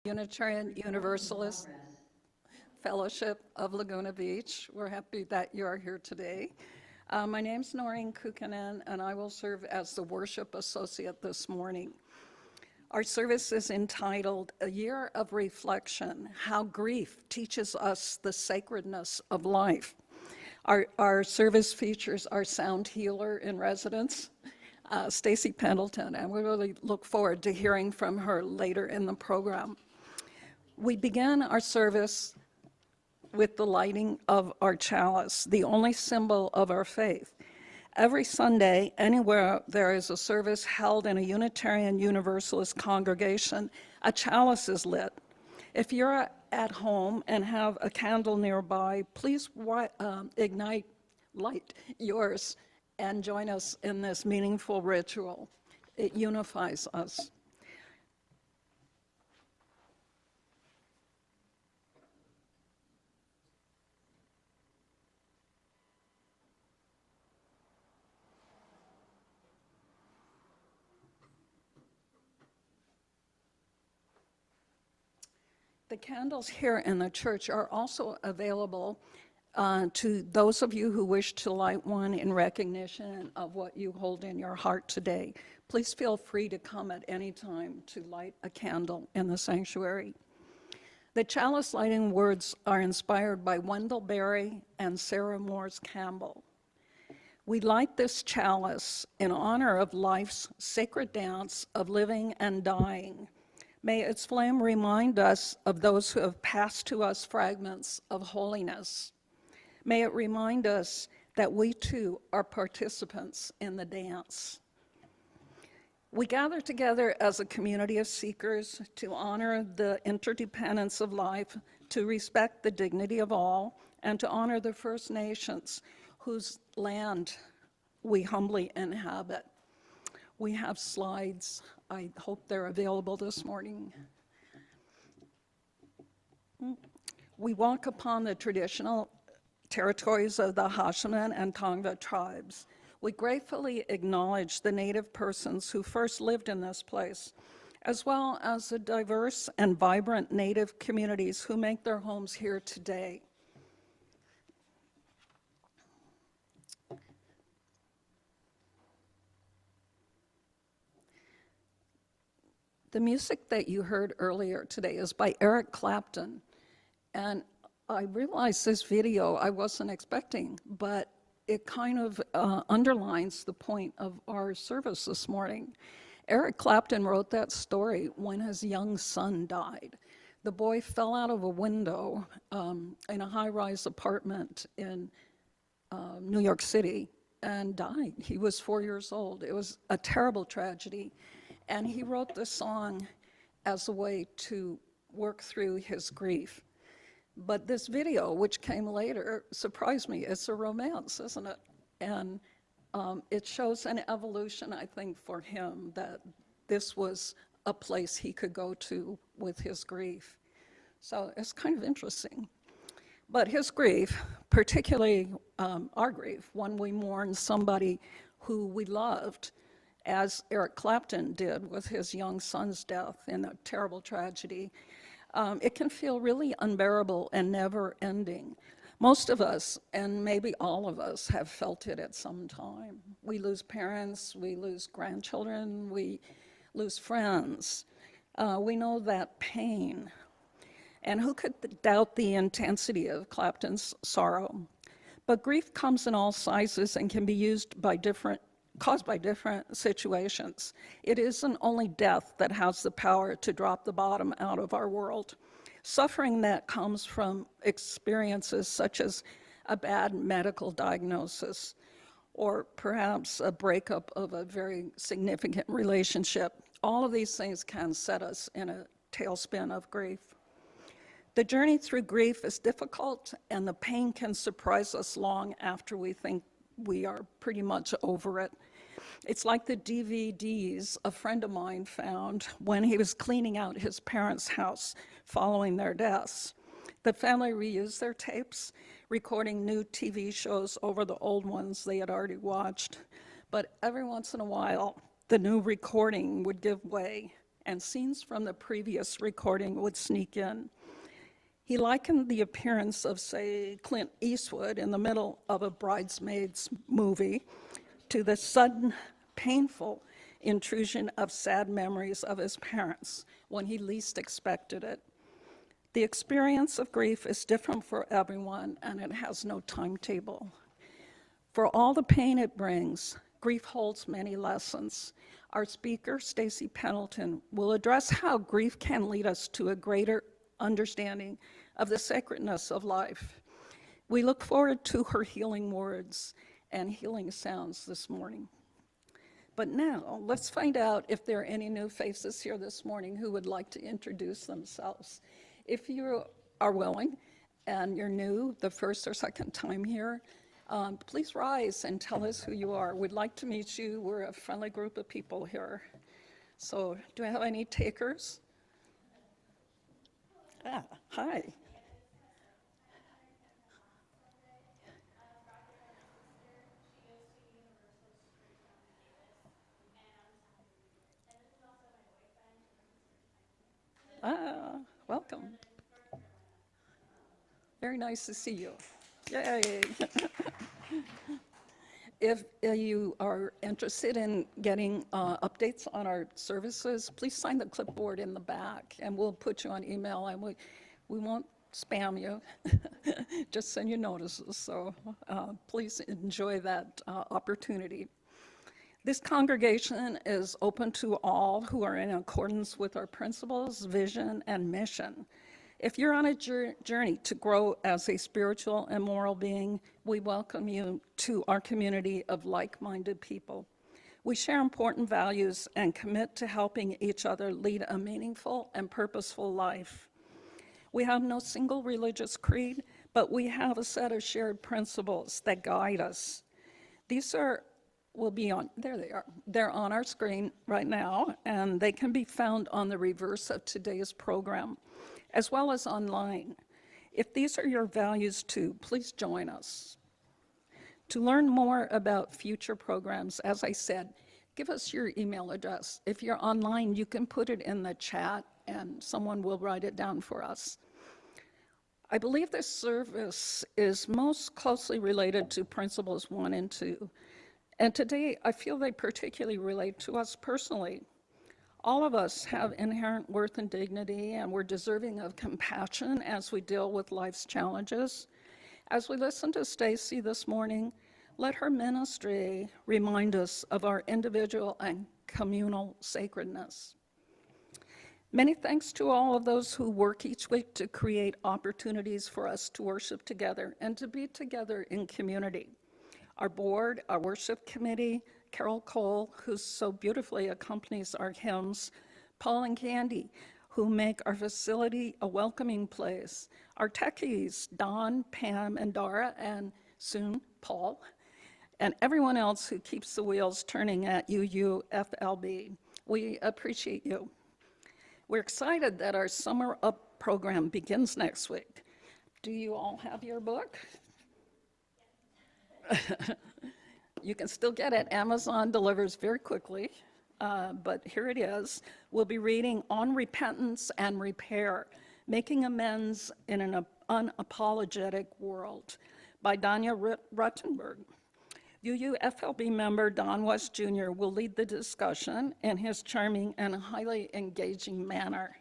Unitarian Universalist Fellowship of Laguna Beach. We're happy that you are here today. My name's Noreen Kukkonen, and I will serve as the worship associate this morning. Our service is entitled, A Year of Reflection, How Grief Teaches Us the Sacredness of Life. Our service features our sound healer in residence, Stacy Pendleton, and we really look forward to hearing from her later in the program. We began our service with the lighting of our chalice, the only symbol of our faith. Every Sunday, anywhere there is a service held in a Unitarian Universalist congregation, a chalice is lit. If you're at home and have a candle nearby, please light yours and join us in this meaningful ritual. It unifies us. The candles here in the church are also available to those of you who wish to light one in recognition of what you hold in your heart today. Please feel free to come at any time to light a candle in the sanctuary. The chalice lighting words are inspired by Wendell Berry and Sarah Morse Campbell. We light this chalice in honor of life's sacred dance of living and dying. May its flame remind us of those who have passed to us fragments of holiness. May it remind us that we too are participants in the dance. We gather together as a community of seekers to honor the interdependence of life, to respect the dignity of all, and to honor the First Nations whose land we humbly inhabit. We have slides. I hope they're available this morning. We walk upon the traditional territories of the Hashiman and Tongva tribes. We gratefully acknowledge the native persons who first lived in this place, as well as the diverse and vibrant native communities who make their homes here today. The music that you heard earlier today is by Eric Clapton, and I realized this video I wasn't expecting, but it kind of underlines the point of our service this morning. Eric Clapton wrote that story when his young son died. The boy fell out of a window in a high-rise apartment in New York City and died. He was 4 years old. It was a terrible tragedy. And he wrote this song as a way to work through his grief. But this video, which came later, surprised me. It's a romance, isn't it? And it shows an evolution, I think, for him, that this was a place he could go to with his grief. So it's kind of interesting. But his grief, particularly our grief, when we mourn somebody who we loved, as Eric Clapton did with his young son's death in a terrible tragedy, it can feel really unbearable and never-ending. Most of us, and maybe all of us, have felt it at some time. We lose parents, we lose grandchildren, we lose friends. We know that pain. And who could doubt the intensity of Clapton's sorrow? But grief comes in all sizes and can be caused by different situations. It isn't only death that has the power to drop the bottom out of our world. Suffering that comes from experiences such as a bad medical diagnosis, or perhaps a breakup of a very significant relationship. All of these things can set us in a tailspin of grief. The journey through grief is difficult, and the pain can surprise us long after we think we are pretty much over it. It's like the DVDs a friend of mine found when he was cleaning out his parents' house following their deaths. The family reused their tapes, recording new TV shows over the old ones they had already watched. But every once in a while, the new recording would give way and scenes from the previous recording would sneak in. He likened the appearance of, say, Clint Eastwood in the middle of a Bridesmaids movie to the sudden, painful intrusion of sad memories of his parents when he least expected it. The experience of grief is different for everyone, and it has no timetable. For all the pain it brings, grief holds many lessons. Our speaker, Stacy Pendleton, will address how grief can lead us to a greater understanding of the sacredness of life. We look forward to her healing words and healing sounds this morning. But now, let's find out if there are any new faces here this morning who would like to introduce themselves. If you are willing and you're new, the first or second time here, please rise and tell us who you are. We'd like to meet you. We're a friendly group of people here. So, do I have any takers? Hi. Welcome. Very nice to see you. Yay. If you are interested in getting updates on our services, please sign the clipboard in the back, and we'll put you on email, and we won't spam you, just send you notices. So please enjoy that opportunity. This congregation is open to all who are in accordance with our principles, vision, and mission. If you're on a journey to grow as a spiritual and moral being, we welcome you to our community of like-minded people. We share important values and commit to helping each other lead a meaningful and purposeful life. We have no single religious creed, but we have a set of shared principles that guide us. These will be on, there they are. They're on our screen right now, and they can be found on the reverse of today's program, as well as online. If these are your values too, please join us. To learn more about future programs, as I said, give us your email address. If you're online, you can put it in the chat and someone will write it down for us. I believe this service is most closely related to principles 1 and 2. And today, I feel they particularly relate to us personally. All of us have inherent worth and dignity, and we're deserving of compassion as we deal with life's challenges. As we listen to Stacy this morning, let her ministry remind us of our individual and communal sacredness. Many thanks to all of those who work each week to create opportunities for us to worship together and to be together in community. Our board, our worship committee, Carol Cole, who so beautifully accompanies our hymns, Paul and Candy, who make our facility a welcoming place, our techies, Don, Pam, and Dara, and soon Paul, and everyone else who keeps the wheels turning at UUFLB. We appreciate you. We're excited that our Summer Up program begins next week. Do you all have your book? You can still get it. Amazon delivers very quickly, but here it is. We'll be reading On Repentance and Repair, Making Amends in an Unapologetic World by Danya Ruttenberg. UUFLB member Don West Jr. will lead the discussion in his charming and highly engaging manner.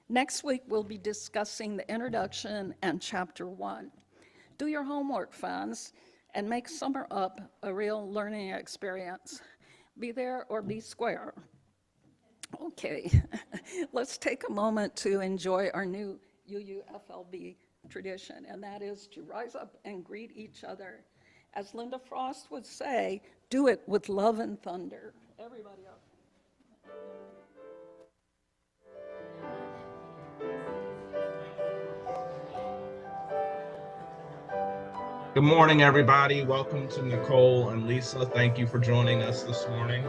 Next week, we'll be discussing the introduction and chapter 1. Do your homework, fans, and make Summer Up a real learning experience. Be there or be square. Okay, let's take a moment to enjoy our new UUFLB tradition, and that is to rise up and greet each other. As Linda Frost would say, do it with love and thunder. Everybody up. Good morning, everybody. Welcome to Nicole and Lisa. Thank you for joining us this morning.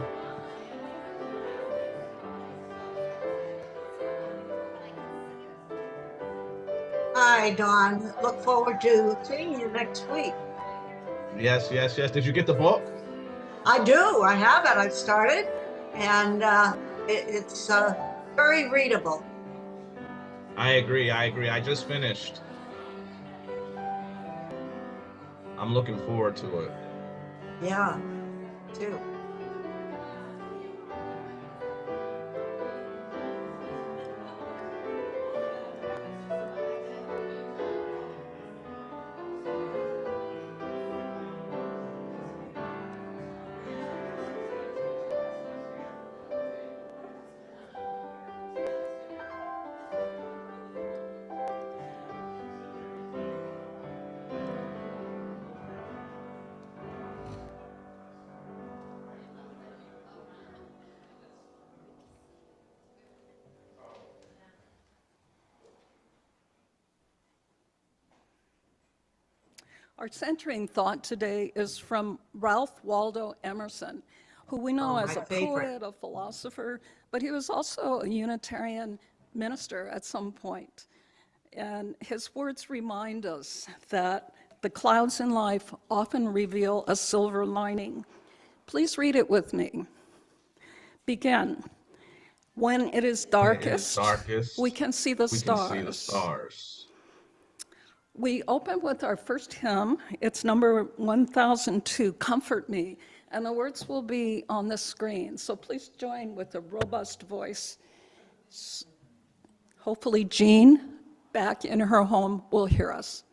Hi, Dawn. Look forward to seeing you next week. Yes. Did you get the book? I do. I have it. I've started, and it's Very readable. I agree. I just finished. I'm looking forward to it. Yeah, too. Our centering thought today is from Ralph Waldo Emerson, who we know Oh, as my a favorite. poet, a philosopher, but he was also a Unitarian minister at some point. And his words remind us that the clouds in life often reveal a silver lining. Please read it with me. Begin. When it is When it is darkest, darkest, we can see the we can see the stars. stars. We open with our first hymn. It's number 1002, Comfort Me. And the words will be on the screen. So please join with a robust voice. Hopefully Jean, back in her home, will hear us.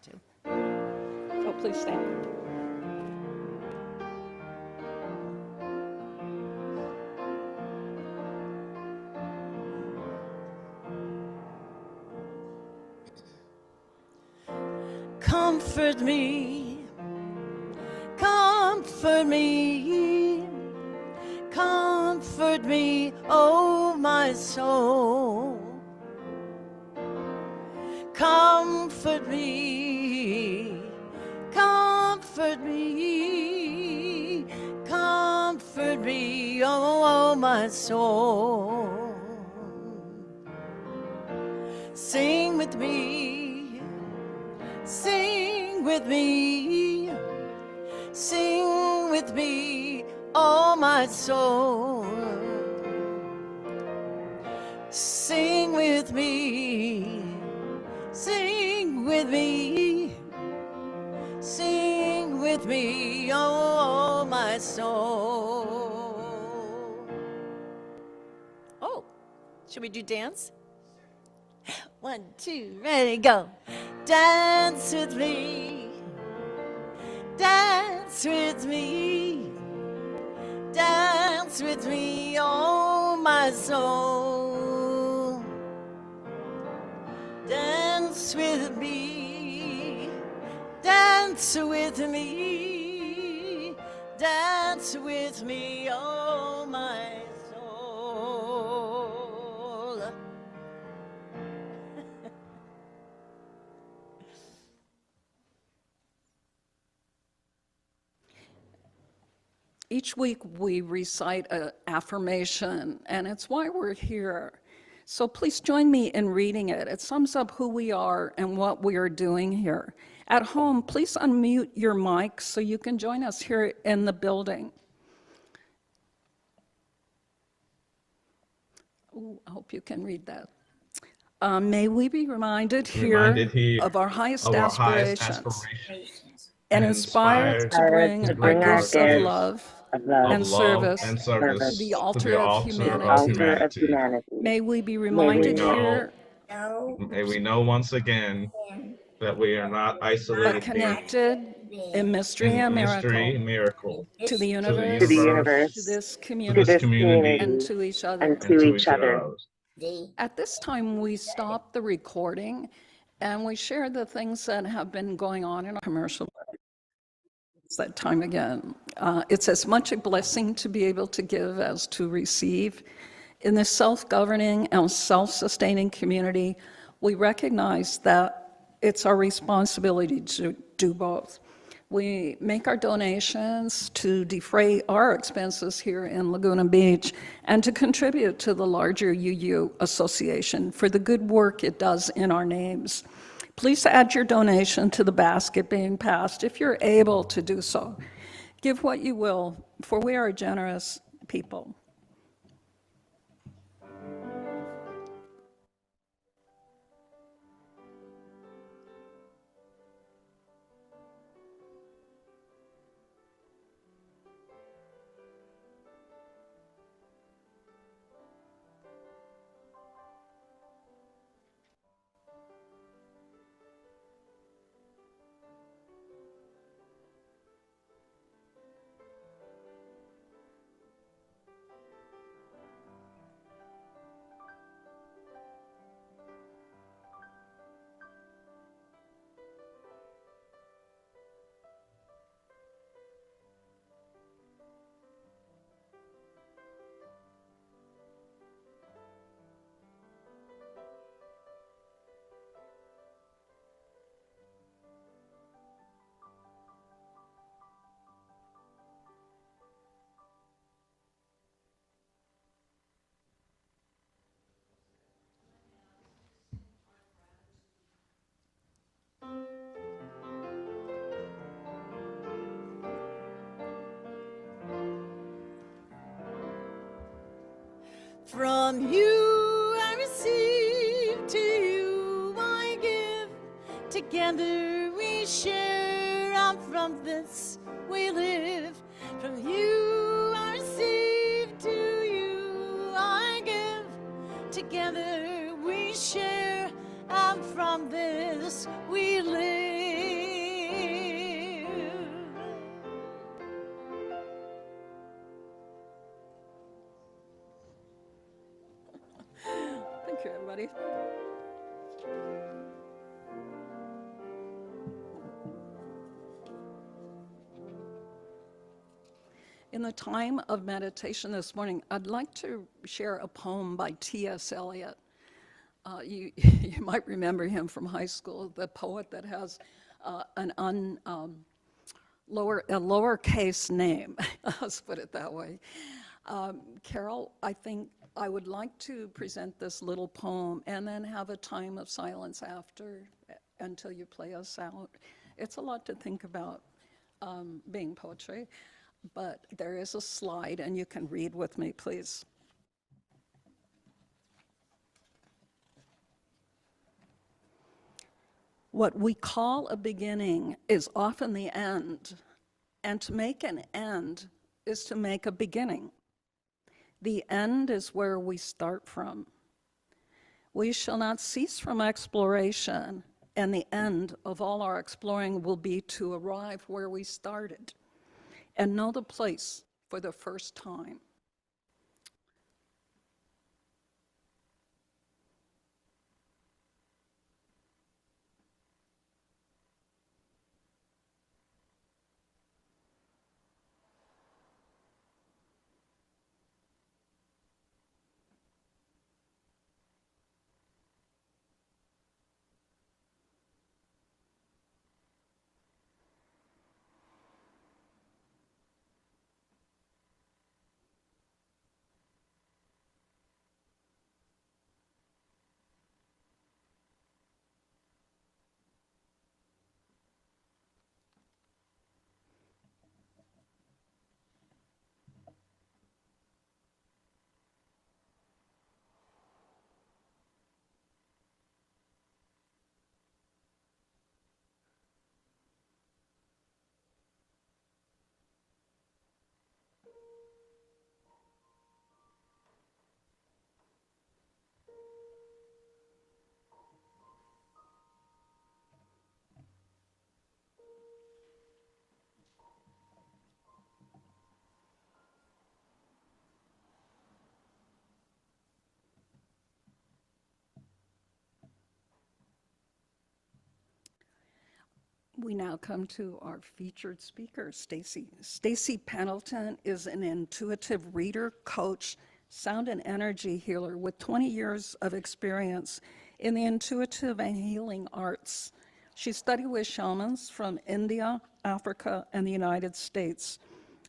So please stand. Comfort me, comfort me, comfort me, oh my soul. Comfort me, comfort me, comfort me, oh my soul. Sing with me, sing with me, sing with me, oh my soul. Sing with me, sing with me, sing with me, oh my soul. Oh, should we do dance? 1, 2, ready, go. Dance with me, dance with me, dance with me, oh my soul. Dance with me, dance with me, dance with me, oh my soul. Each week we recite an affirmation, and it's why we're here. So please join me in reading it. It sums up who we are and what we are doing here. At home, please unmute your mic so you can join us here in the building. Ooh, I hope you can read that. May we be reminded here of our highest aspirations and inspired to bring our gifts of love and service to the altar of humanity. May we be reminded here May we know once again that we are not isolated but connected in mystery in and mystery and miracle miracle to the to the universe, universe, to this to this community, community, and to each other. and to each other. At this time, we stop the recording and we share the things that have been going on in our commercial. It's that time again. It's as much a blessing to be able to give as to receive. In this self-governing and self-sustaining community, we recognize that it's our responsibility to do both. We make our donations to defray our expenses here in Laguna Beach and to contribute to the larger UU Association for the good work it does in our names. Please add your donation to the basket being passed if you're able to do so. Give what you will, for we are a generous people. From you I receive, to you I give. Together we share, and from this we live. From you I receive, to you I give. Together we share, and from this we live. Thank you, everybody. In the time of meditation this morning, I'd like to share a poem by T.S. Eliot. You might remember him from high school, the poet that has a lowercase name. Let's put it that way. Carol, I think I would like to present this little poem and then have a time of silence after until you play us out. It's a lot to think about, being poetry, but there is a slide and you can read with me, please. What we call a beginning is often the end, and to make an end is to make a beginning. The end is where we start from. We shall not cease from exploration, and the end of all our exploring will be to arrive where we started and know the place for the first time. We now come to our featured speaker, Stacy. Stacy Pendleton is an intuitive reader, coach, sound and energy healer with 20 years of experience in the intuitive and healing arts. She studied with shamans from India, Africa, and the United States.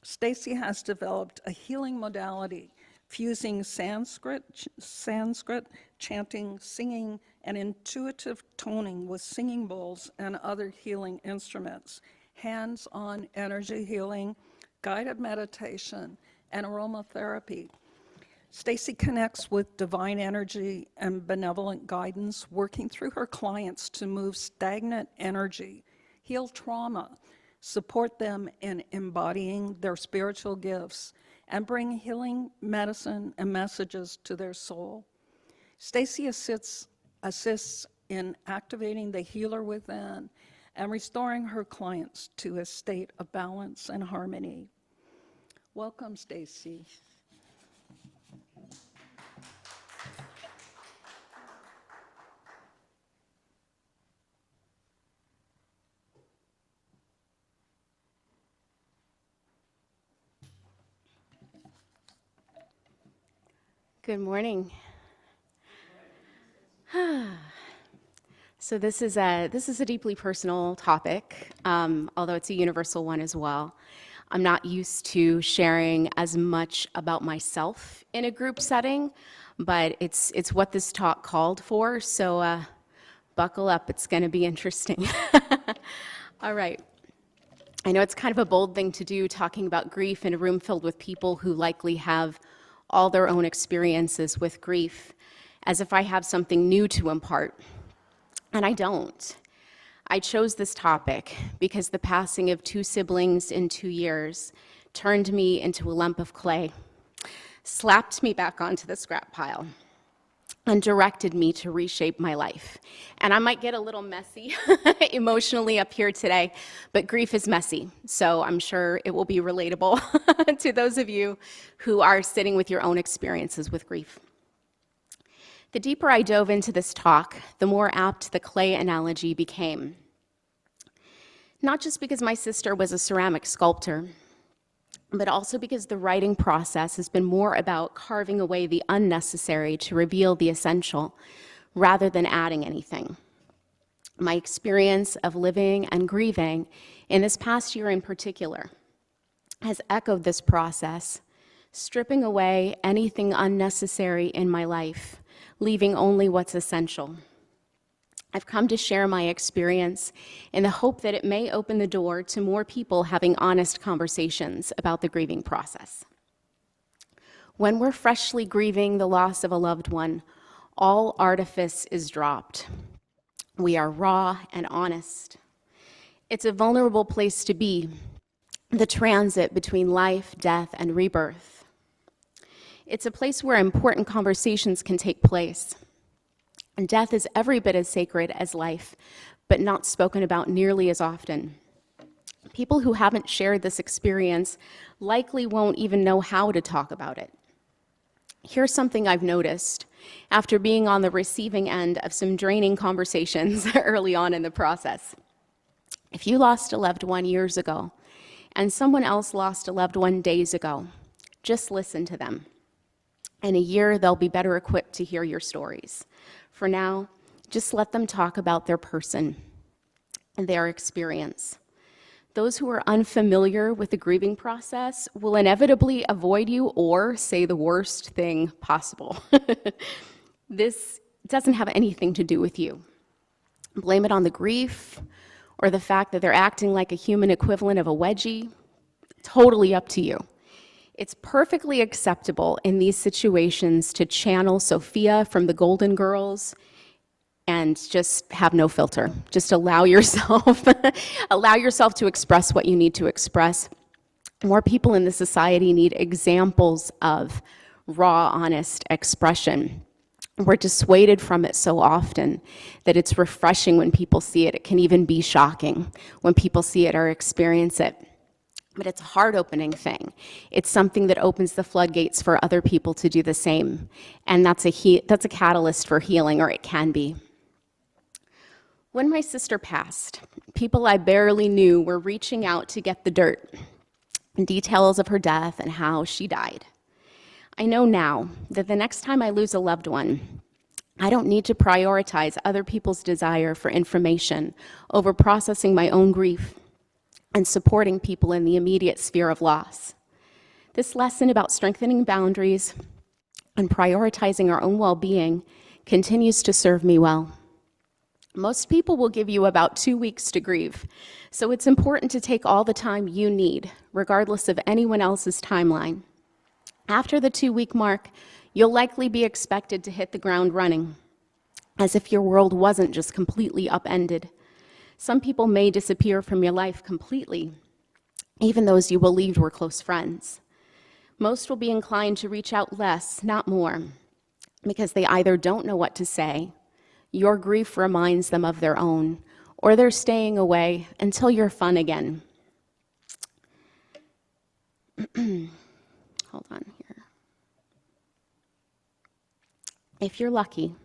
Stacy has developed a healing modality fusing Sanskrit, chanting, singing, and intuitive toning with singing bowls and other healing instruments, hands-on energy healing, guided meditation, and aromatherapy. Stacy connects with divine energy and benevolent guidance, working through her clients to move stagnant energy, heal trauma, support them in embodying their spiritual gifts, and bring healing medicine and messages to their soul. Stacy assists in activating the healer within and restoring her clients to a state of balance and harmony. Welcome, Stacy. Good morning. So this is a deeply personal topic, although it's a universal one as well. I'm not used to sharing as much about myself in a group setting, but it's what this talk called for, so buckle up, it's going to be interesting. All right. I know it's kind of a bold thing to do, talking about grief in a room filled with people who likely have all their own experiences with grief, as if I have something new to impart. And I don't. I chose this topic because the passing of 2 siblings in 2 years turned me into a lump of clay, slapped me back onto the scrap pile, and directed me to reshape my life. And I might get a little messy emotionally up here today, but grief is messy, so I'm sure it will be relatable to those of you who are sitting with your own experiences with grief. The deeper I dove into this talk, the more apt the clay analogy became. Not just because my sister was a ceramic sculptor, but also because the writing process has been more about carving away the unnecessary to reveal the essential, rather than adding anything. My experience of living and grieving in this past year in particular has echoed this process, stripping away anything unnecessary in my life, leaving only what's essential. I've come to share my experience in the hope that it may open the door to more people having honest conversations about the grieving process. When we're freshly grieving the loss of a loved one, all artifice is dropped. We are raw and honest. It's a vulnerable place to be, the transit between life, death, and rebirth. It's a place where important conversations can take place. And death is every bit as sacred as life, but not spoken about nearly as often. People who haven't shared this experience likely won't even know how to talk about it. Here's something I've noticed after being on the receiving end of some draining conversations early on in the process. If you lost a loved one years ago, and someone else lost a loved one days ago, just listen to them. In a year, they'll be better equipped to hear your stories. For now, just let them talk about their person and their experience. Those who are unfamiliar with the grieving process will inevitably avoid you or say the worst thing possible. This doesn't have anything to do with you. Blame it on the grief or the fact that they're acting like a human equivalent of a wedgie. Totally up to you. It's perfectly acceptable in these situations to channel Sophia from the Golden Girls and just have no filter. Just allow yourself to express what you need to express. More people in the society need examples of raw, honest expression. We're dissuaded from it so often that it's refreshing when people see it. It can even be shocking when people see it or experience it. But it's a heart-opening thing. It's something that opens the floodgates for other people to do the same. And that's a catalyst for healing, or it can be. When my sister passed, people I barely knew were reaching out to get the dirt, details of her death and how she died. I know now that the next time I lose a loved one, I don't need to prioritize other people's desire for information over processing my own grief and supporting people in the immediate sphere of loss. This lesson about strengthening boundaries and prioritizing our own well-being continues to serve me well. Most people will give you about 2 weeks to grieve, so it's important to take all the time you need, regardless of anyone else's timeline. After the 2-week mark, you'll likely be expected to hit the ground running, as if your world wasn't just completely upended. Some people may disappear from your life completely, even those you believed were close friends. Most will be inclined to reach out less, not more, because they either don't know what to say, your grief reminds them of their own, or they're staying away until you're fun again. Hold on here. If you're lucky,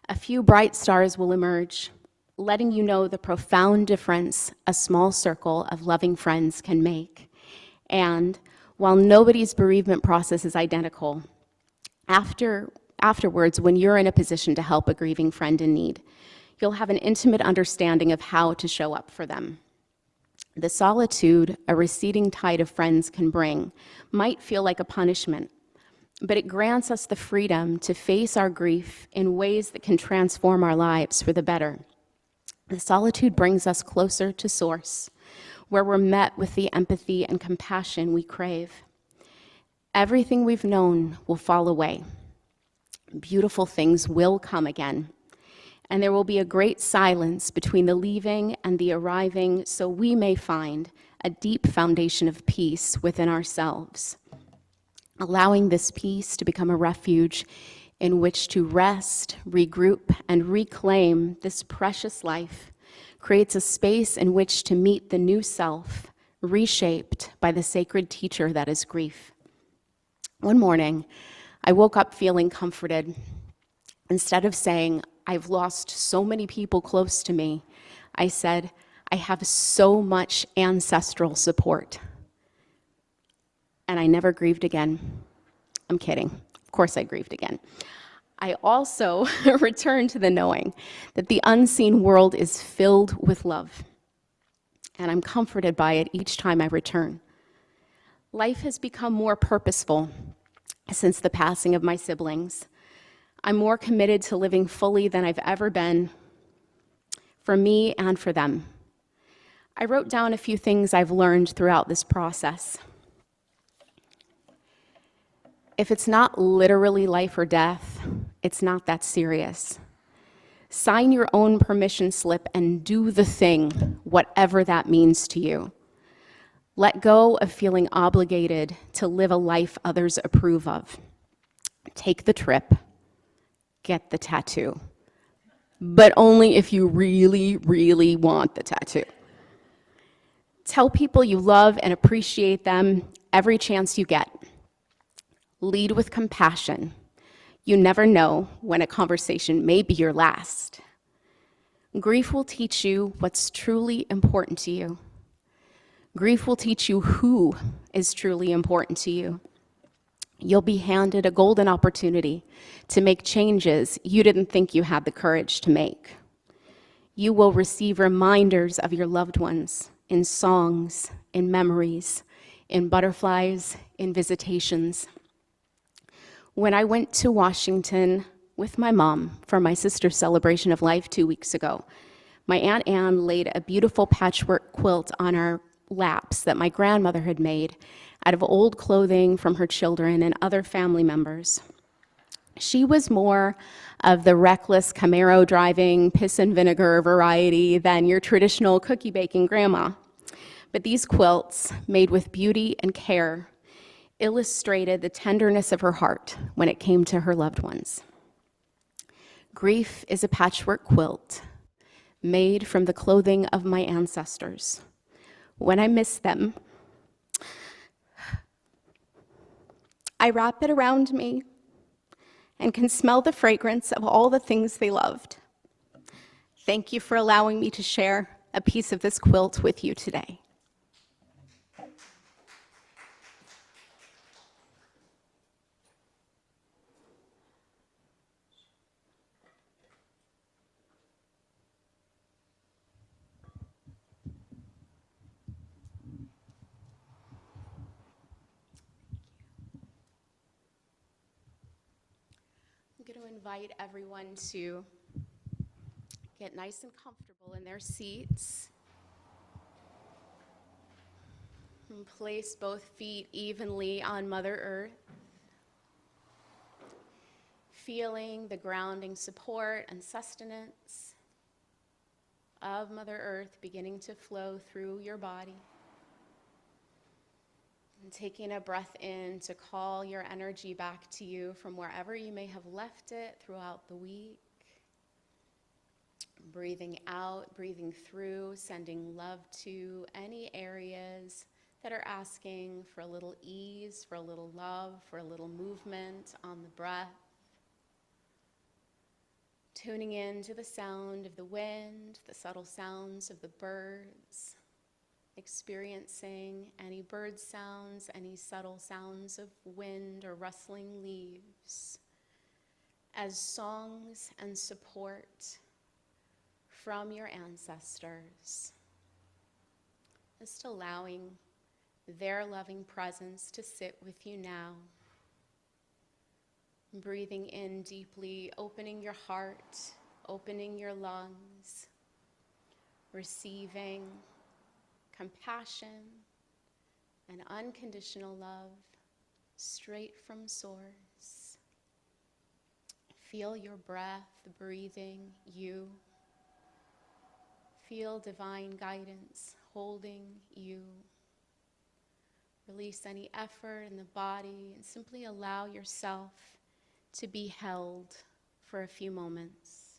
a few bright stars will emerge, letting you know the profound difference a small circle of loving friends can make. And while nobody's bereavement process is identical, afterwards, when you're in a position to help a grieving friend in need, you'll have an intimate understanding of how to show up for them. The solitude a receding tide of friends can bring might feel like a punishment, but it grants us the freedom to face our grief in ways that can transform our lives for the better. The solitude brings us closer to Source, where we're met with the empathy and compassion we crave. Everything we've known will fall away. Beautiful things will come again, and there will be a great silence between the leaving and the arriving, so we may find a deep foundation of peace within ourselves. Allowing this peace to become a refuge in which to rest, regroup, and reclaim this precious life creates a space in which to meet the new self, reshaped by the sacred teacher that is grief. One morning, I woke up feeling comforted. Instead of saying, I've lost so many people close to me, I said, I have so much ancestral support. And I never grieved again. I'm kidding. Of course I grieved again. I also returned to the knowing that the unseen world is filled with love. And I'm comforted by it each time I return. Life has become more purposeful since the passing of my siblings. I'm more committed to living fully than I've ever been, for me and for them. I wrote down a few things I've learned throughout this process. If it's not literally life or death, it's not that serious. Sign your own permission slip and do the thing, whatever that means to you. Let go of feeling obligated to live a life others approve of. Take the trip, get the tattoo, but only if you really, really want the tattoo. Tell people you love and appreciate them every chance you get. Lead with compassion. You never know when a conversation may be your last. Grief will teach you what's truly important to you. Grief will teach you who is truly important to you. You'll be handed a golden opportunity to make changes you didn't think you had the courage to make. You will receive reminders of your loved ones in songs, in memories, in butterflies, in visitations. When I went to Washington with my mom for my sister's celebration of life 2 weeks ago, my Aunt Anne laid a beautiful patchwork quilt on our laps that my grandmother had made out of old clothing from her children and other family members. She was more of the reckless Camaro driving, piss and vinegar variety than your traditional cookie baking grandma. But these quilts, made with beauty and care, illustrated the tenderness of her heart when it came to her loved ones. Grief is a patchwork quilt made from the clothing of my ancestors. When I miss them, I wrap it around me and can smell the fragrance of all the things they loved. Thank you for allowing me to share a piece of this quilt with you today. I'm going to invite everyone to get nice and comfortable in their seats. And place both feet evenly on Mother Earth, feeling the grounding support and sustenance of Mother Earth beginning to flow through your body. And taking a breath in to call your energy back to you from wherever you may have left it throughout the week. Breathing out, breathing through, sending love to any areas that are asking for a little ease, for a little love, for a little movement on the breath. Tuning in to the sound of the wind, the subtle sounds of the birds, experiencing any bird sounds, any subtle sounds of wind or rustling leaves as songs and support from your ancestors. Just allowing their loving presence to sit with you now. Breathing in deeply, opening your heart, opening your lungs, receiving compassion and unconditional love straight from Source. Feel your breath breathing you. Feel divine guidance holding you. Release any effort in the body and simply allow yourself to be held for a few moments.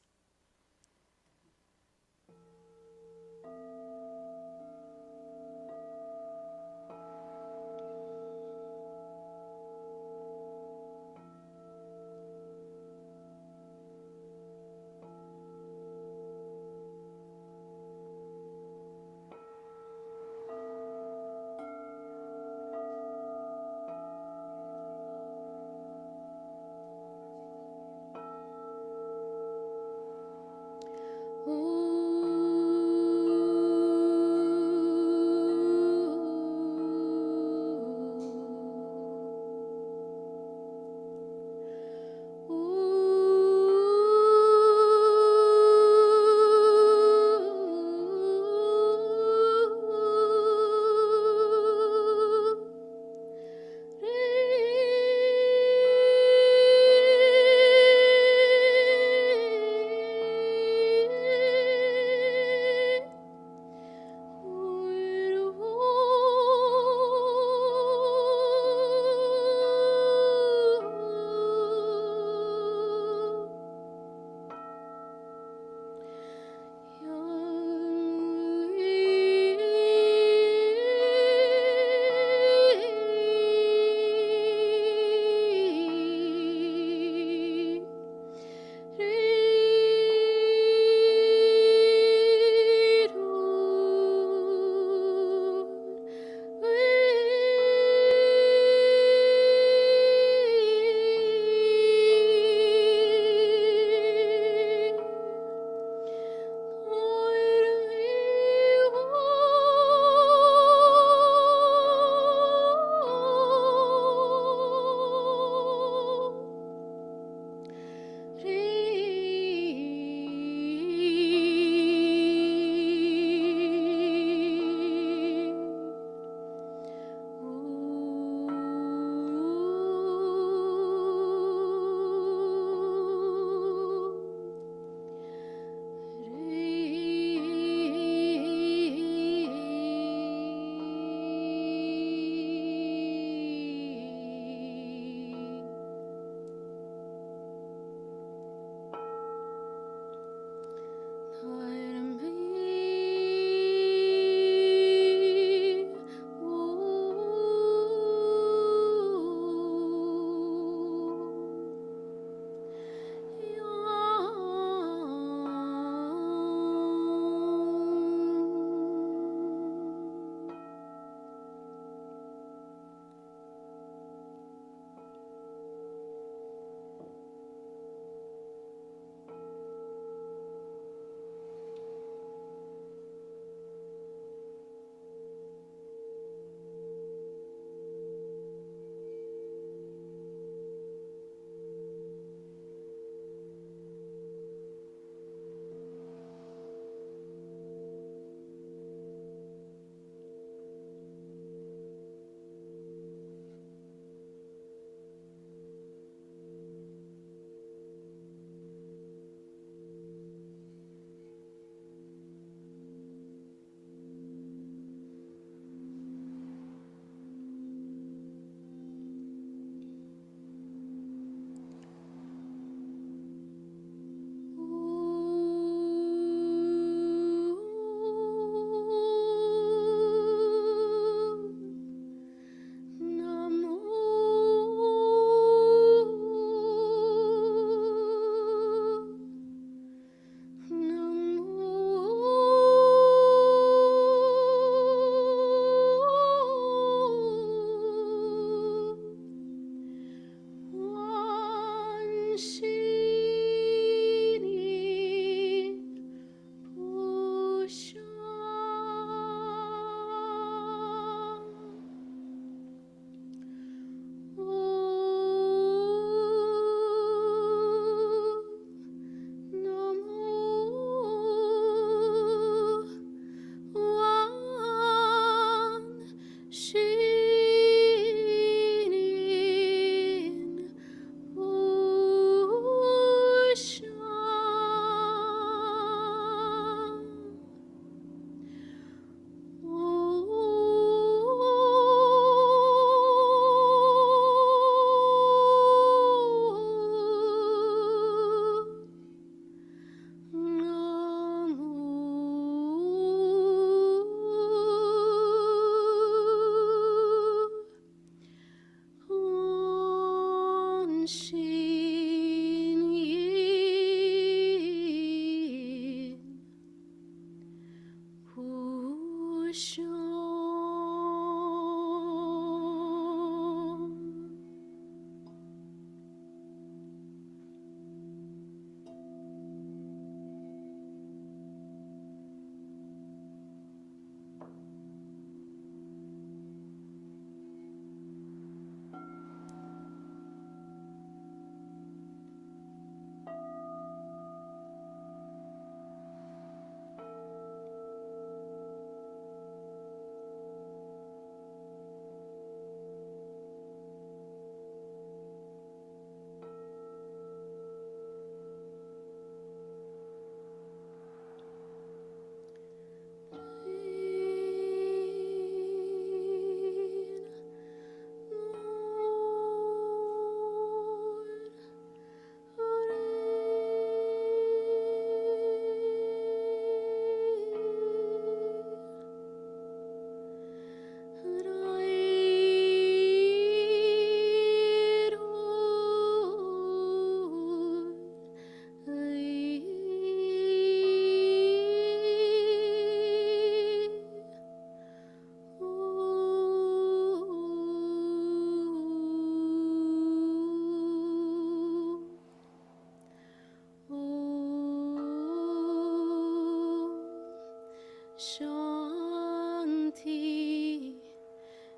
Shanti,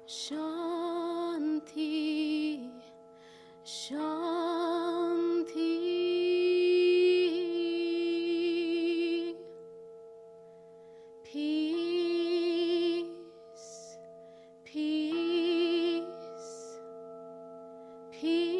Shanti, Shanti. Peace, peace, peace.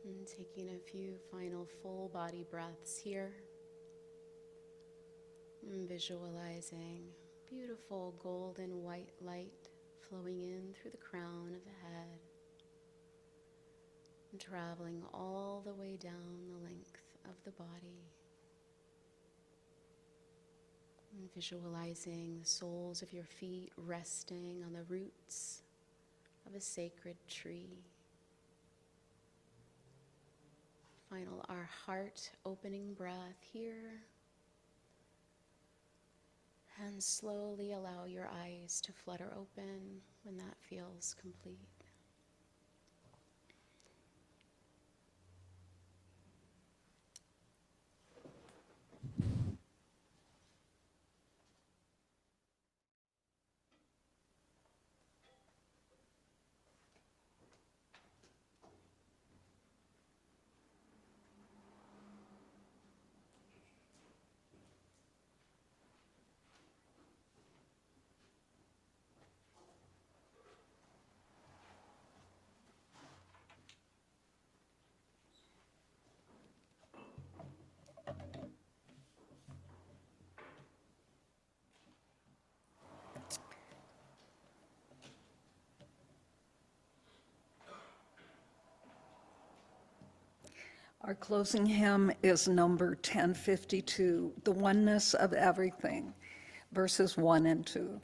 And taking a few final full body breaths here. And visualizing beautiful golden white light flowing in through the crown of the head and traveling all the way down the length of the body. And visualizing the soles of your feet resting on the roots of a sacred tree. Final, our heart opening breath here. And slowly allow your eyes to flutter open when that feels complete. Our closing hymn is number 1052, The Oneness of Everything, verses 1 and 2.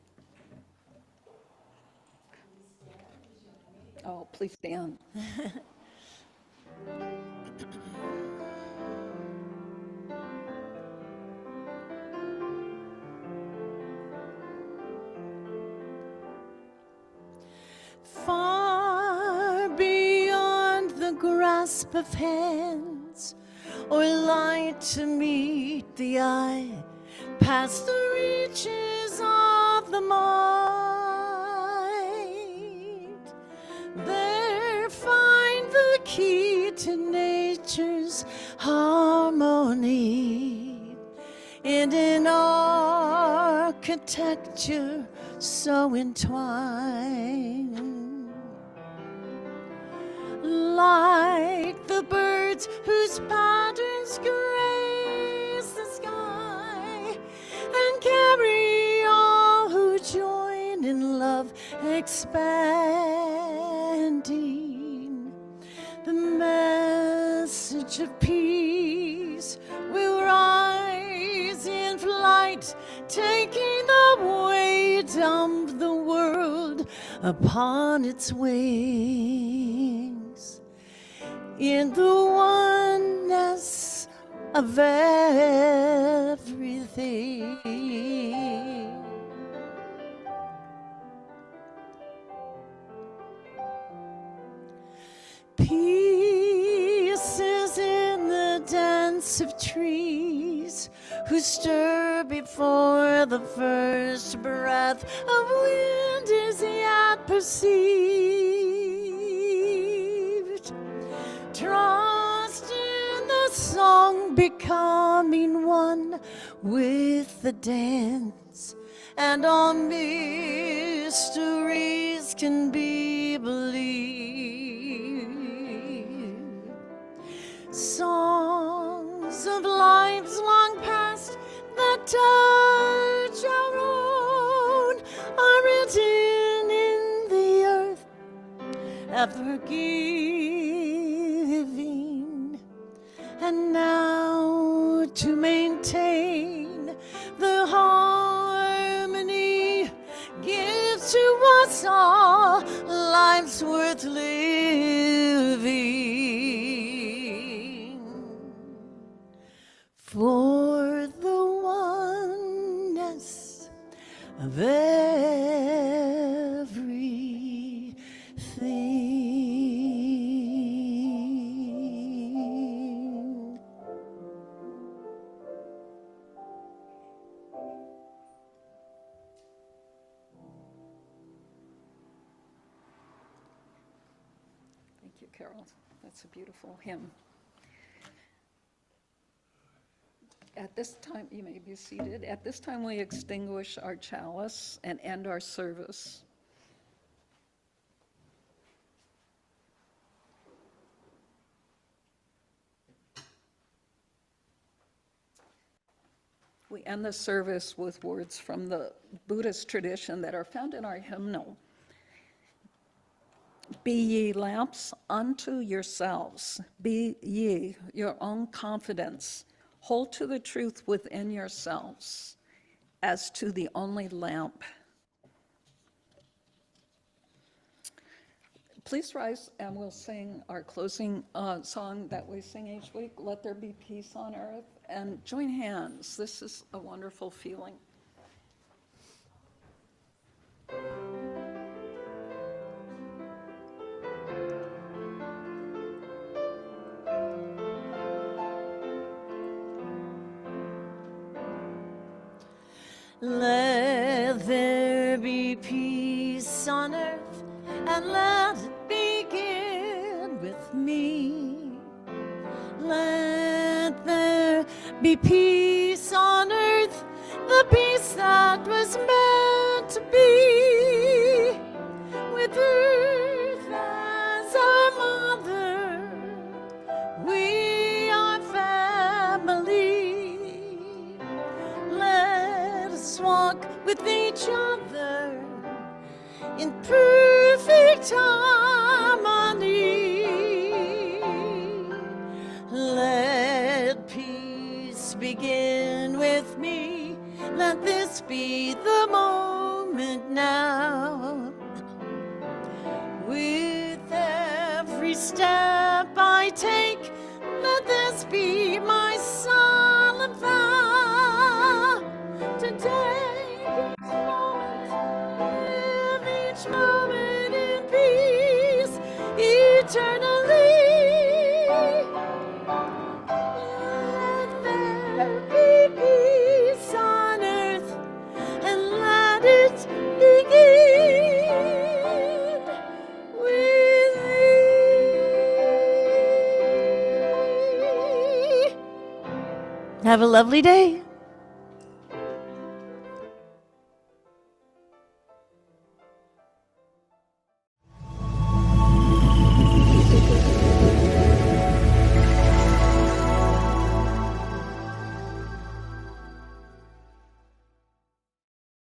Oh, please stand. Far beyond the grasp of hands, or light to meet the eye, past the reaches of the mind, there find the key to nature's harmony, and in architecture so entwined. Like the birds whose patterns grace the sky and carry all who join in love expanding the message of peace light, taking the weight of the world upon its wings, in the oneness of everything. Peace is in the dance of trees who stir before the first breath of wind is yet perceived. Trust in the song becoming one with the dance, and all mysteries can be believed. Songs of lives long past that touch our own are written in the earth, ever giving. And now to maintain the harmony, give to us all lives worth living. For the oneness of everything. Thank you, Carol. That's a beautiful hymn. At this time, you may be seated. At this time, we extinguish our chalice and end our service. We end the service with words from the Buddhist tradition that are found in our hymnal. Be ye lamps unto yourselves. Be ye your own confidence. Hold to the truth within yourselves as to the only lamp. Please rise and we'll sing our closing song that we sing each week, Let There Be Peace on Earth, and join hands. This is a wonderful feeling. Let there be peace on earth, and let it begin with me. Let there be peace on earth, the peace that was meant to be. With earth as our mother, we are family. Let us walk with each other in perfect harmony. Let peace begin with me. Let this be the moment now. With every step I take, let this be my solemn vow. To take each moment in peace eternally. Let there be peace on earth, and let it begin with me. Have a lovely day.